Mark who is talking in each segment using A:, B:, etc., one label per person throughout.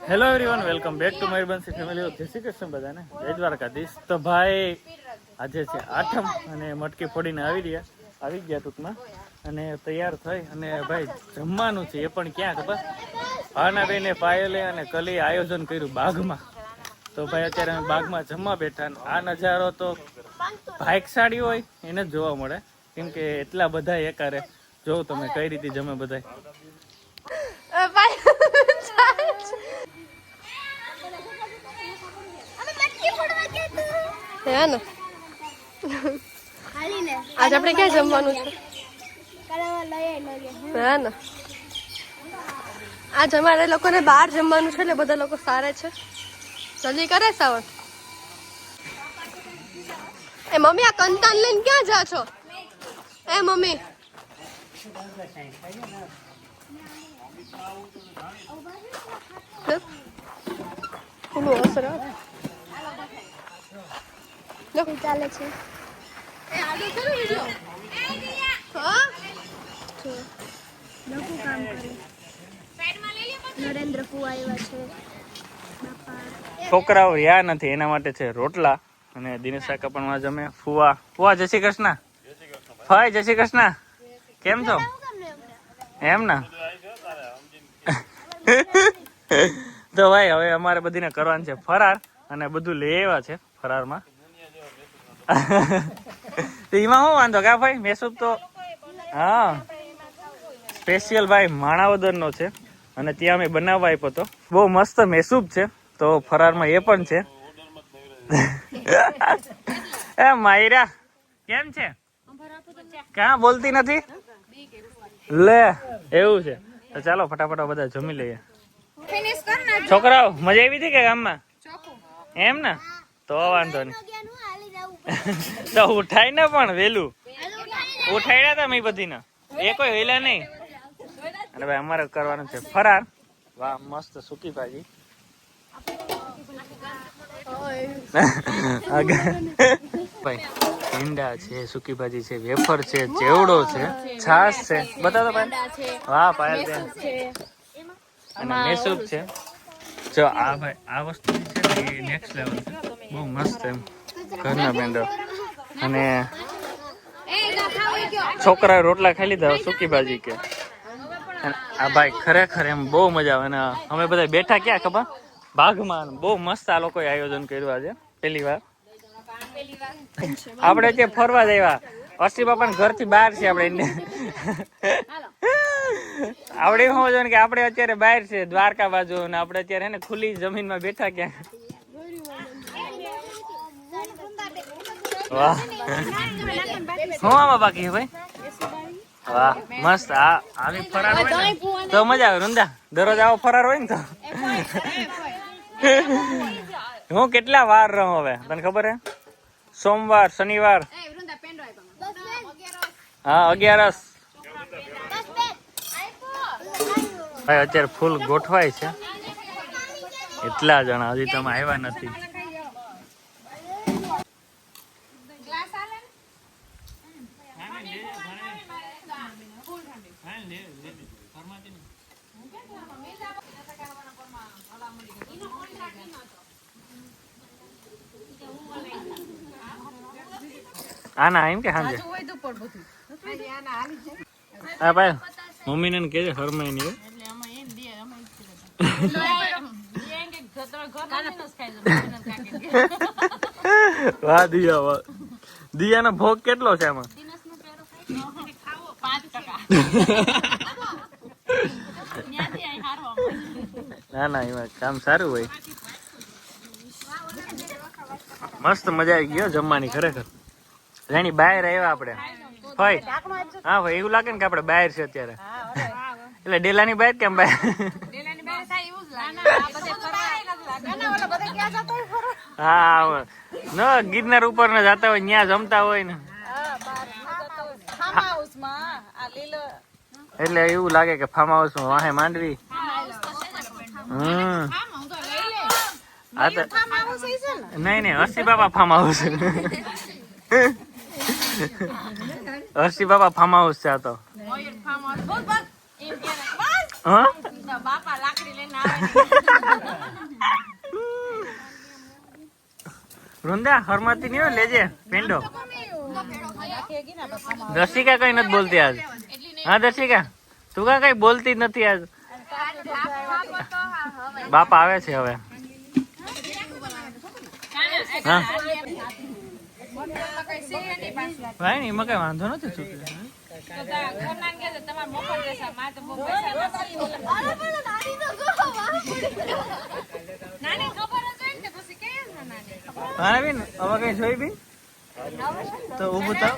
A: Hello everyone, welcome back to મારી બંસી family. જય શ્રી કૃષ્ણ બધાને, જય દ્વારકાધીશ. તો ભાઈ આજે છે આઠમ અને મટકી ફોડીને આવી ગયા ટૂંકમાં, અને તૈયાર થઈ અને ભાઈ જમવાનું છે. એ પણ ક્યાં ખબર, ભાવનાબેને પાયલે અને કલી આયોજન કર્યું બાગમાં. તો ભાઈ અત્યારે અમે બાગમાં જમવા બેઠા. આ નજારો તો ભાગશાળી હોય એને જ જોવા મળે, કેમ કે એટલા બધા એકારે જોઉં તમે કઈ રીતે જમે બધા.
B: આજ આપણે ક્યાં જમવાનું છે? આજ અમારે લોકોને બહાર જમવાનું છે, એટલે બધા લોકો સારે છે. જલ્દી કરે સાવન. એ મમ્મી, આ કંતાન લઈને ક્યાં જા છો? એ મમ્મી,
C: ચાલે છે. લોકો કામ કરે. નરેન્દ્ર ફુવા આવ્યા છે.
A: છોકરાઓ યા નથી, એના માટે છે રોટલા. અને દિનેશ કાકા પણ માં જમે. ફુવા જય શ્રી કૃષ્ણ. ભાઈ જય શ્રી કૃષ્ણ, કેમ છો? એમ ના તો ભાઈ હવે અમારે બધીને કરવાનું છે ફરાર, અને બધું લઈ આવ્યા છે ફરારમાં. તો એમાં શું વાંધો કા ભાઈ? મેસૂબ તો હા સ્પેશિયલ ભાઈ માણાવદર નો છે, અને ત્યાં અમે બનાવવા આપ્યો હતો. બહુ મસ્ત મેસૂબ છે, તો ફરારમાં એ પણ છે. એ માયરા કેમ છે? ક્યાં બોલતી નથી લે, એવું છે. તો ચાલો ફટાફટ બધા જમી લઈએ. છોકરાઓ મજા આવી હતી કે ગામમાં? એમ ને, તો વાંધો નહીં. તો ઉઠાય ને પણ વેલું ઉઠાડ્યા હતા મેં બધી ને, એ કોઈ વેલા નહીં. અને ભાઈ અમારે કરવાનું છે ફરાર. વાહ મસ્ત સૂકી ભાજી. ભાઈ ભીંડા છે, સૂકી ભાજી છે, વેફર છે, ચેવડો છે, છાશ છે. બતાવો ભાઈ. વાહ પાયલ બેન. અને મેસૂબ છે. જો આ ભાઈ આ વસ્તુ છે ને એ નેક્સ્ટ લેવલ છે, બહુ મસ્ત એમ ઘરના પેંડો. અને છોકરા રોટલા ખાઈ લીધા, સૂકી ભાજી કે. આ ભાઈ ખરેખર એમ બહુ મજા આવે. ને અમે બધા બેઠા ક્યાં ખબર, બાગમાં. બહુ મસ્ત આ લોકોએ આયોજન કર્યું આજે પહેલી વાર. આપણે ત્યાં ફરવા જ આવ્યા. અર્શી બાપા ઘરથી બહાર છે. આપણે શું છે કે આપણે અત્યારે બહાર છે દ્વારકા બાજુ, ને આપણે અત્યારે ને ખુલ્લી જમીનમાં બેઠા ક્યાં. વાહ શું આમાં બાકી ભાઈ? વાહ મસ્ત. આવી ફરાર હોય ને તો મજા આવે. રૂંદા દરરોજ આવો ફરાર હોય ને તો હું કેટલા વાર રહું હવે તને ખબર હે? સોમવાર, શનિવાર, હા 11. ભાઈ અત્યારે ફૂલ ગોઠવાય છે. એટલા જણા હજી તમે આવ્યા નથી. આના એમ કે સાંજે હા ભાઈ મમ્મી ને કેજે હરમાઈ ની. વાહ દિયા, વાહ દિયા નો ભોગ કેટલો છે આમાં? ના ના એમાં કામ સારું હોય. મસ્ત મજા આવી ગયો જમવાની ખરેખર. જાણી બહાર આવ્યા આપણે ભાઈ. હા ભાઈ એવું લાગે ને કે આપણે બહાર છે અત્યારે. એટલે ડેલાની બહાર કેમ બહાર? હા ન ગિરનાર ઉપર ને જતા હોય ત્યાં જમતા હોય ને, એટલે એવું લાગે કે ફાર્મ હાઉસ માં વાહે માંડવી. હા તો નહીં હર્ષી બાપા ફાર્મ હાઉસ. હર્ષી બાપા ફાર્મ હાઉસ છે આ તો. હા બાપા લાકડી લઈને આવે. વૃંદા હરમાતી નહીં હોય, લેજે પેંડો. દર્શિકા કઈ નથી બોલતી આજ. હા દર્શિકા, તું કઈ બોલતી જ નથી આજ. બાપા આવે છે હવે. હા ભાઈ ને એમાં કઈ વાંધો નથી. શું હા બેન હવે કઈ જોઈ બી તો ઉભું થાવ.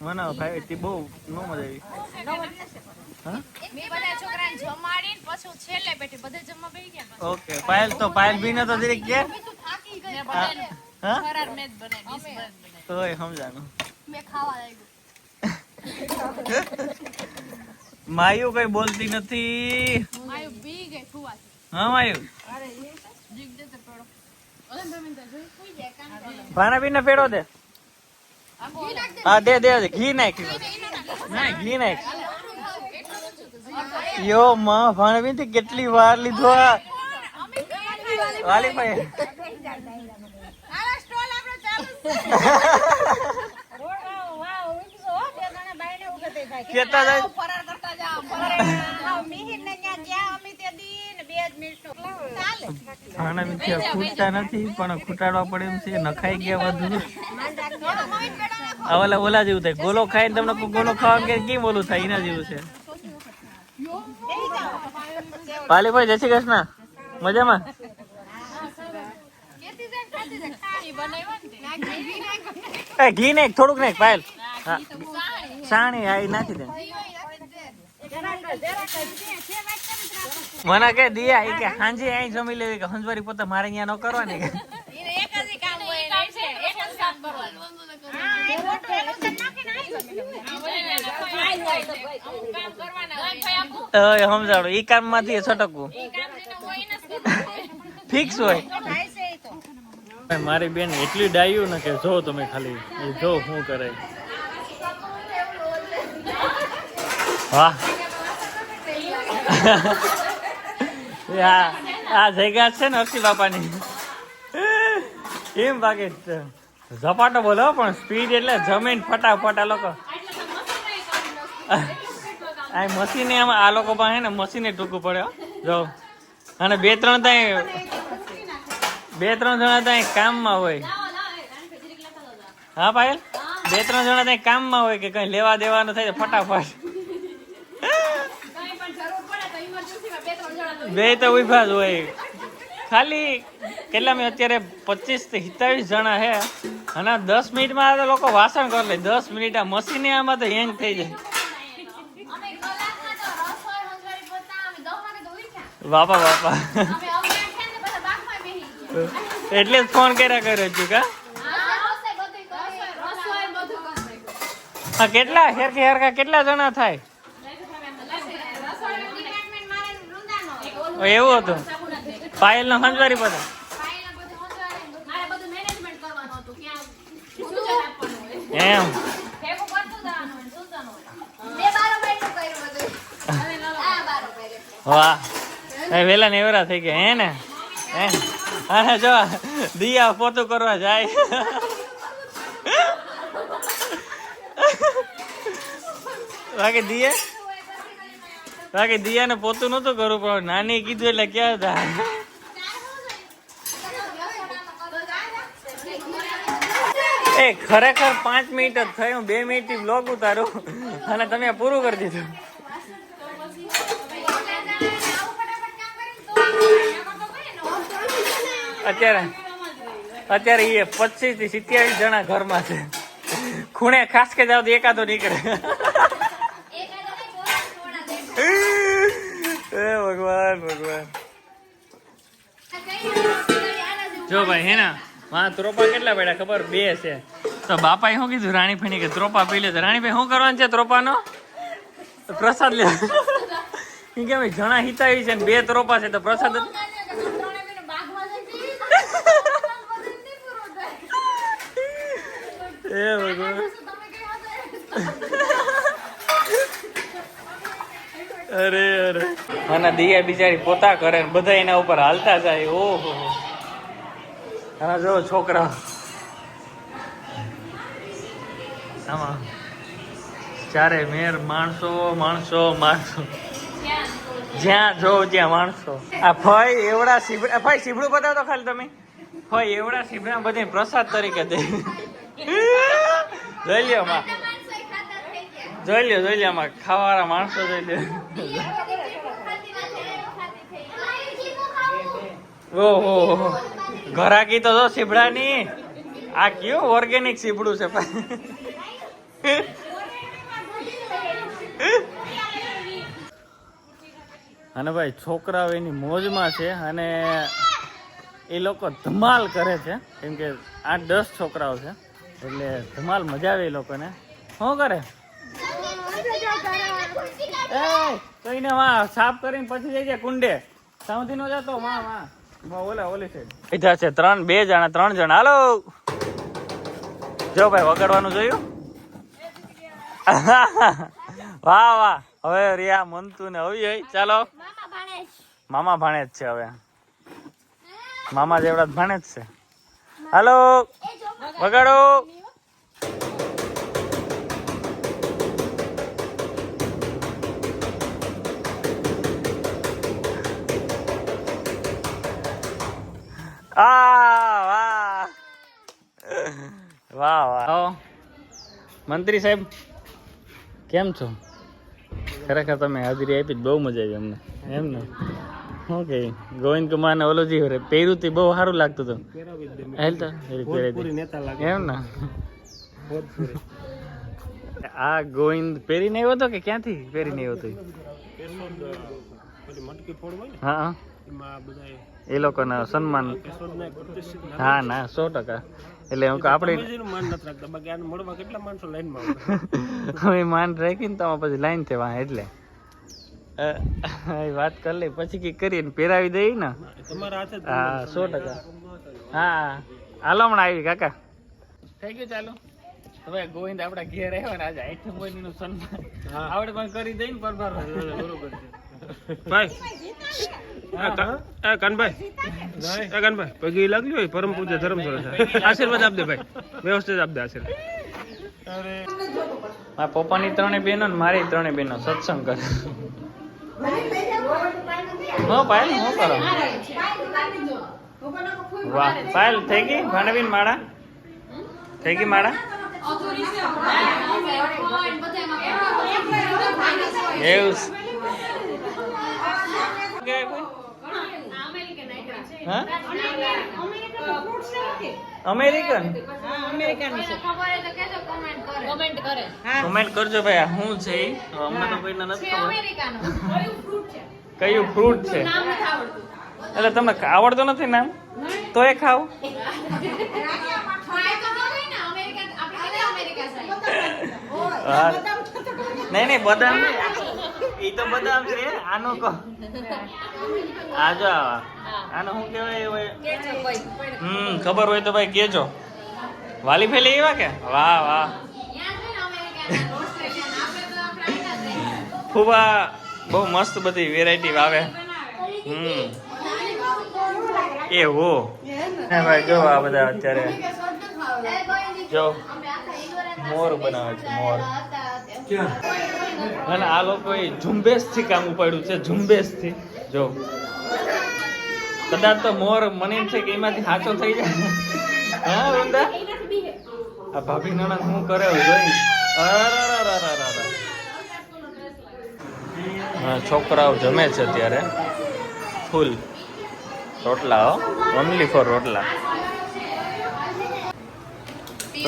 A: મને ભાઈ બહુ નો મજા આવી. ઓકે પાયલ તો પાયલ બી ને તો જરીક કે તો સમજાનું. માયુ કઈ બોલતી નથી. હા માયુ ભાનાબીન ને પેડો દે. હા દે દે ઘી નાખ. ના ઘી નાખ. યો માં ભાનાબીન થી કેટલી વાર લીધો આ વાલી ભાઈ. કેતા જાય ભાનાબીન ખૂટતા નથી પણ ખૂટાડવા પડે એમ છે. નખાઈ ગયા વધુ. ઓલા ઓલા જેવું થાય. ગોલો ખાઈને તમને ગોલો ખાવા કે કેમ ઓલું થાય એના જેવું છે. પાલીભાઈ જય શ્રી કૃષ્ણ. મજામાં? ઘી નાખ થોડુંક નાખ પાયલ. હા સાણી આ નાખી દે. મને કે દિયા એ કે હાંજે અહીં જમી લેવી કે હંજવારી પોતે મારે અહીંયા ન કરવાની કે. સમજાડો ઈ કામ માંથી છટકવું ફિક્સ હોય. મારી બેન એટલી ડાયું ને કે જો તમે ખાલી જો શું કરે. વાહ આ જગ્યા છે ને અક્ષી બાપાની. એમ બાકી ઝપાટો બોલો પણ સ્પીડ એટલે જમીન ફટાફટ. આ લોકો આ મશીને આમાં આ લોકો પાસે ને મશીને ટૂંકું પડે જો. અને બે ત્રણ જણા ત્યાં કામમાં હોય. હા પાયલ બે ત્રણ જણા ત્યાં કામમાં હોય કે કઈ લેવા દેવાનું થાય ફટાફટ. બે તો ઉભા જ હોય. ખાલી કેટલા મેં અત્યારે 25 થી 27 જણા હે અને 10 મિનિટમાં તો લોકો વાસણ કરી લે. 10 મિનિટ આ મશીને આમાં તો હેંગ થઈ જાય. બાપા બાપા એટલે જ ફોન કર્યો છું કા. હા કેટલા હેરખા કેટલા જણા થાય એવું હતું. પાયલ નો હંજવારી બધા એમ. વાહ વેલા ને એવરા થઈ ગયા હે ને. હા જો દિયા પોતું કરવા જાય. બાકી દિયા ને પોતું નતું કરવું પણ નાની કીધું એટલે ક્યાં હતા. એ ખરેખર 5 મિનિટ જ થઈ. હું 2 મિનિટ થી બ્લોગ ઉતારું અને તમે પૂરું કરી દીધું. અત્યારે એ 25 થી 27 જણા ઘરમાં છે. ખૂણે ખાસ કે જાવ તો એકાદો નીકળે. ભગવાન ભગવાન. જો ભાઈ હે ને ત્રોપા કેટલા પડ્યા ખબર? 2 છે. તો બાપાએ શું કીધું રાણી ફેણી કે ત્રોપા પી લે. રાણીભાઈ શું કરવાનું છે ત્રોપાનો? પ્રસાદ લે. કે ભાઈ જણા હિતાવી છે ને 2 ત્રોપા છે તો પ્રસાદ. એ ભગવાન. અરે અરે. અને દિયા બિચારી પોતા કરે ને બધા એના ઉપર હાલતા જાય. ઓહો હા જો છોકરા આમાં ચારે મેર માણસો માણસો માણસો જ્યાં જો ત્યાં માણસો. આ ભાઈ એવડા સીબડા ભાઈ સીબડું બતાવો ખાલી તમે. ભાઈ એવડા સીબડા બધી પ્રસાદ તરીકે દે. જોઈ લ્યો માં, જોઈ લ્યો આમાં ખાવાવાળા માણસો જોઈ લ્યો. ઓહો ઘરાકી તો જો સીબડાની. આ કયું ઓર્ગેનિક સીબડું છે. અને ભાઈ છોકરાઓ એની મોજમાં છે અને એ લોકો ધમાલ કરે છે, કેમ કે 8-10 છોકરાઓ છે એટલે ધમાલ મજા આવે એ લોકોને. શું કરે કઈને માં સાફ કરીને પછી જઈ જાય કુંડે. સાઉથી નો જતો માં ઓલા ઓલી સાઈડ બીજા છે 2 જણા 3 જણા. હાલો જો ભાઈ વગાડવાનું જોયું. વાહ વાહ. હવે રિયા મનતુ ને હવે ચાલો મામા ભાણેજ છે. હવે મામા જેવડા જ ભાણેજ છે. હાલો વગાડો. વાહ વાહ વાહ. મંત્રી સાહેબ કેમ છો? ખરેખર તમે હાજરી આપી બહુ મજા આવી અમને. એમ ને શું કે ગોવિંદ કુમાર ને ઓલો જી પહેર્યું તી બહુ સારું લાગતું હતું. એમ ને આ ગોવિંદ પહેરીને આવ્યો હતો કે ક્યાંથી પહેરીને આવ્યો હતો? હા એ લોકોના સન્માન. હા ના 100%. એટલે આપણે હવે માન રાખીને તો પછી લાઈન છે વાહ. એટલે વાત કરી લઈ પછી કઈ કરીએ પહેરાવી દઈ ને. હા 100%. હા હાલો હમણાં આવી કાકા. થઈ ગયું ચાલો. હવે ગોવિંદ આપડા ઘેર આવ્યો ને આજે આઈટમ નું સન્માન આવડે પણ કરી દઈ ને પરભાર.
D: કાનભાઈ પગી લાગ્યું હોય પરમ પૂજ્ય ધર્મશાળા આશીર્વાદ આપ દે ભાઈ, વ્યવસ્થિત આપ દે આશીર્વાદ.
A: મારા પપ્પાની 3 બહેનો ને મારી 3 બહેનો સત્સંગ કરે. હા પાયલ શું કરો? વાહ પાયલ થઈ ગઈ ભાણવીન માળા થઈ ગઈ માળા. એવું અમેરિકન કમેન્ટ કરજો ભાઈ શું છે. અમને તો કોઈને નથી ખબર કયું ફ્રૂટ છે. એટલે તમને આવડતું નથી નામ તો એ ખાવ. નહીં બદામ એ તો બદામ છે. આનો કહો આ જો આનો શું કહેવાય? ખબર હોય તો ભાઈ કેજો. વાલી ફેલી એવા કે વાહ વાહ. ફુવા બહુ મસ્ત બધી વેરાયટી વાવે. એ હો ભાઈ જો આ બધા અત્યારે જો મોર બનાવે છે. મોર અને આ લોકોએ ઝુંબેશ થી કામ ઉપાડ્યું છે. ઝુંબેશ થી જો કદાચ તો મોર મને એમ છે કે એમાંથી સાચો થઈ જાય. હા વૃંદા આ ભાભી નાના શું કરે જોઈ. છોકરાઓ જમે છે અત્યારે ફૂલ રોટલા. ઓનલી ફોર રોટલા.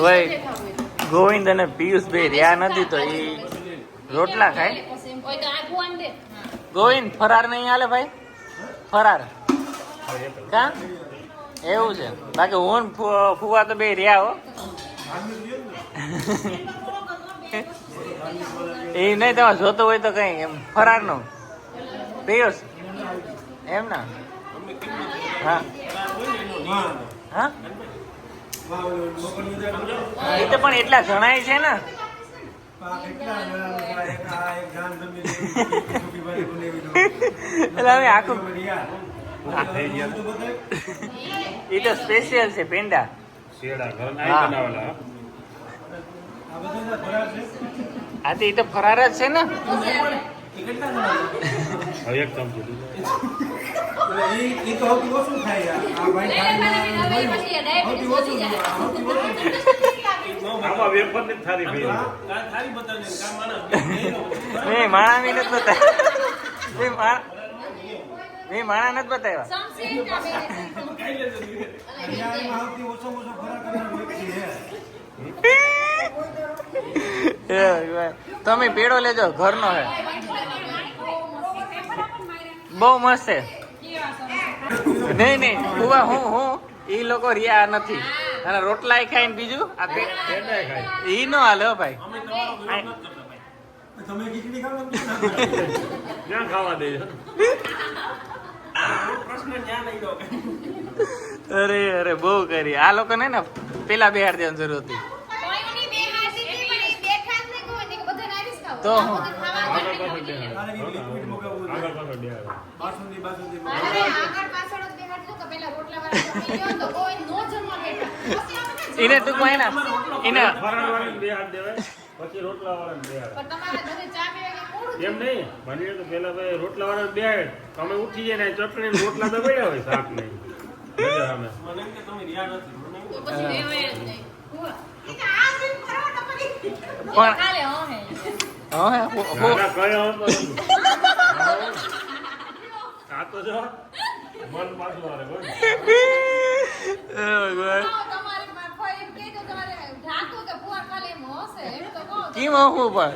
A: ભાઈ ગોવિંદ અને પિયુષ ભાઈ રહ્યા નથી તો એ રોટલા ખાય. ગોવિંદ ફરાર નહીં હાલે ભાઈ? ફરાર કા એવું છે? બાકી હું ફુવા તો બે રહ્યા હો. એ નહીં તમારે જોતો હોય તો કઈ એમ ફરાર નો પિયુષ એમ ના. હા હા એ તો પણ એટલા જણાય છે ને. એટલે હવે આખું એ તો સ્પેશિયલ છે પેંડા.
D: શેડા બનાવેલા
A: આ તો એ તો ફરાર જ છે ને.
D: હવે એક ચમચી આમાં વેફર ને થારી થઈ
A: મેં માણા બી નથી બતાવ્યા. મેં માણા નથી બતાવ્યા. તમે પેડો લેજો, ઘરનો હે, બહુ મસ્ત છે. નહીં નહીં કુવા હું ઈ લોકો રિયા નથી અને રોટલા ખાઈને બીજું આ ઈ નો હાલે હો ભાઈ.
D: ક્યાં ખાવા દે
A: અરે અરે બહુ કરી આ લોકો ને પેલા બેહાડ દેવાની જરૂર હતી. તો હું એને ટૂંકમાં એને
D: પછી રોટલા વાળા એમ નહીં બની તો પેલા ભાઈ રોટલા વાળા બે તમે ઉઠી જાય ને ચટણી રોટલા તો પડ્યા હોય શાક નહીં આ તો જો મન પાછું આવે
A: કેમ હું પણ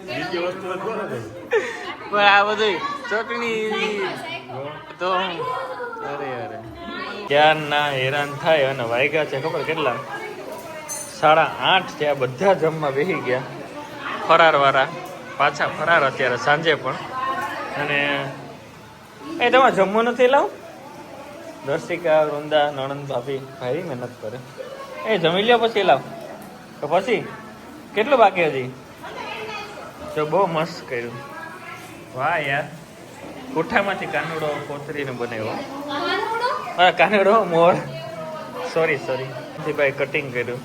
D: બીજી વસ્તુ
A: પણ આ બધું ચટણી તો અરે અરે ક્યારના હેરાન થાય અને વાગ્યા છે ખબર કેટલા 8:30 છે. આ બધા જમવા બેસી ગયા ફરાર વાળા, પાછા ફરાર અત્યારે સાંજે પણ. અને એ તમારે જમવું નથી લાવ દર્શિકા, વૃંદા, નણંદ, ભાભી ભાઈ મહેનત કરે. એ જમી લ્યો પછી લાવ તો પછી કેટલું બાકી હજી? તો બહુ મસ્ત કર્યું. વાહ યાર, કોઠામાંથી કાનુડો કોતરીને બનાવ્યો. હા કાનુડો મોર, સોરી ભાઈ કટિંગ કર્યું.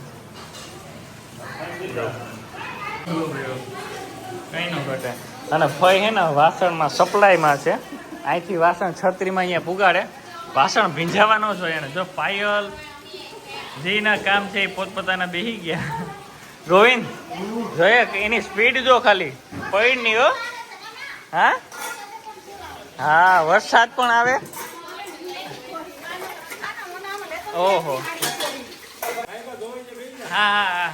A: કઈ ન ઘટે. અને ફઈ હે ને વાસણમાં સપ્લાયમાં છે, અહીંથી વાસણ છત્રીમાં અહીંયા પુગાડે. વાસણ ભીંજાવા ન જોઈએ એને. જો પાયલ જેના કામ છે એ પોતપોતાના બેસી ગયા. ગોવિંદ જોઈએ કે એની સ્પીડ જો ખાલી પૈડ ની હો. હા હા વરસાદ પણ આવે. ઓહો હા હા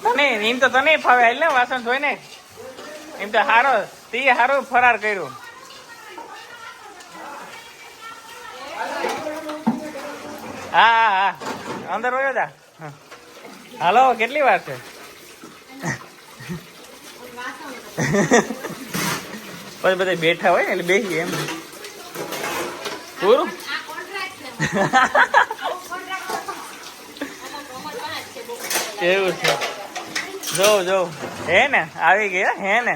A: તને એમ તો તને ફાવે હાલ ને વાસણ ધોઈ ને. એમ તો હારો ફરાર કર્યો. હા હા અંદર વયો જા. હાલો કેટલી વાર છે? પછી બધા બેઠા હોય ને એટલે બેસી એમ પૂરું. એવું છે. જોઉં હે ને આવી ગયા હે ને.